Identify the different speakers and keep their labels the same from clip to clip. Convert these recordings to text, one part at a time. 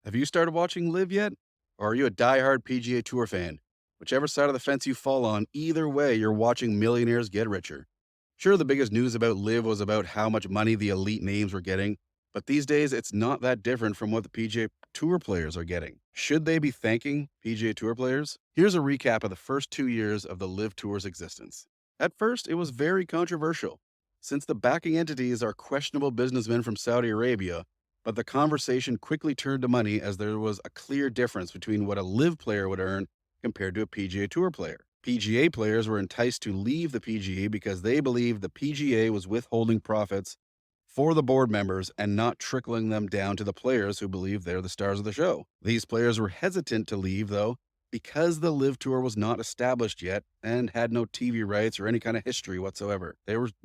Speaker 1: Have you started watching LIV yet? Or are you a diehard PGA Tour fan? Whichever side of the fence you fall on, either way, you're watching millionaires get richer. Sure, the biggest news about LIV was about how much money the elite names were getting, but these days it's not that different from what the PGA Tour players are getting. Should they be thanking PGA Tour players? Here's a recap of the first 2 years of the LIV Tour's existence. At first, it was very controversial, since the backing entities are questionable businessmen from Saudi Arabia, but the conversation quickly turned to money as there was a clear difference between what a LIV player would earn compared to a PGA Tour player. PGA players were enticed to leave the PGA because they believed the PGA was withholding profits for the board members and not trickling them down to the players who believe they're the stars of the show. These players were hesitant to leave, though, because the LIV Tour was not established yet and had no TV rights or any kind of history whatsoever.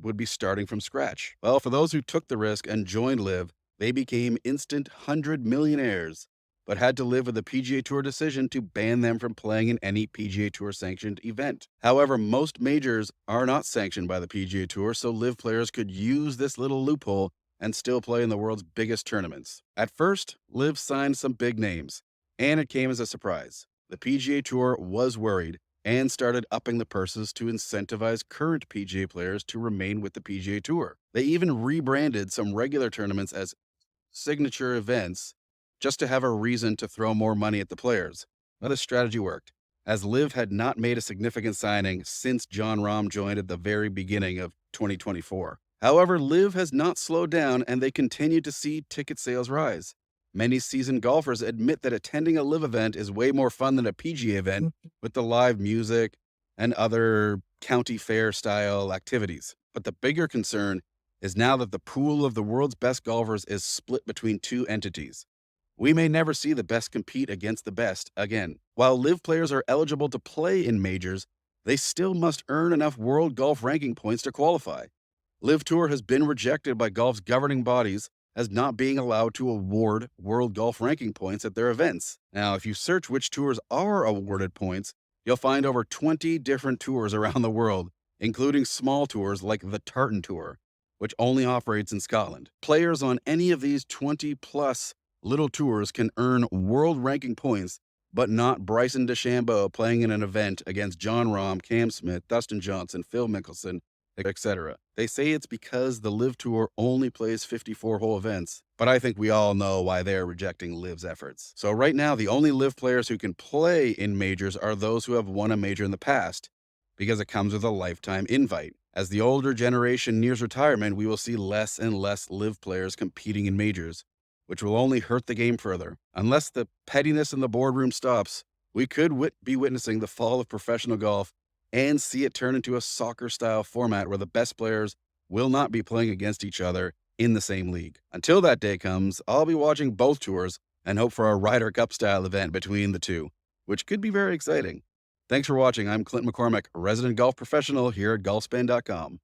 Speaker 1: Would be starting from scratch. Well, for those who took the risk and joined LIV, they became instant 100 millionaires, but had to live with the PGA Tour decision to ban them from playing in any PGA Tour sanctioned event. However, most majors are not sanctioned by the PGA Tour, so LIV players could use this little loophole and still play in the world's biggest tournaments. At first, LIV signed some big names, and it came as a surprise. The PGA Tour was worried and started upping the purses to incentivize current PGA players to remain with the PGA Tour. They even rebranded some regular tournaments as signature events just to have a reason to throw more money at the players. Now, this strategy worked, as LIV had not made a significant signing since Jon Rahm joined at the very beginning of 2024. However, LIV has not slowed down and they continue to see ticket sales rise. Many seasoned golfers admit that attending a LIV event is way more fun than a PGA event with the live music and other county fair style activities. But the bigger concern is now that the pool of the world's best golfers is split between two entities. We may never see the best compete against the best again. While LIV players are eligible to play in majors, they still must earn enough world golf ranking points to qualify. LIV Tour has been rejected by golf's governing bodies as not being allowed to award world golf ranking points at their events. Now, if you search which tours are awarded points, you'll find over 20 different tours around the world, including small tours like the Tartan Tour, which only operates in Scotland. Players on any of these 20 plus little tours can earn world ranking points, but not Bryson DeChambeau playing in an event against Jon Rahm, Cam Smith, Dustin Johnson, Phil Mickelson, etc. They say it's because the LIV Tour only plays 54-hole events, but I think we all know why they're rejecting LIV's efforts. So right now, the only LIV players who can play in majors are those who have won a major in the past, because it comes with a lifetime invite. As the older generation nears retirement, we will see less and less LIV players competing in majors, which will only hurt the game further. Unless the pettiness in the boardroom stops, we could be witnessing the fall of professional golf and see it turn into a soccer-style format where the best players will not be playing against each other in the same league. Until that day comes, I'll be watching both tours and hope for a Ryder Cup-style event between the two, which could be very exciting. Thanks for watching. I'm Clint McCormick, resident golf professional here at Golfspan.com.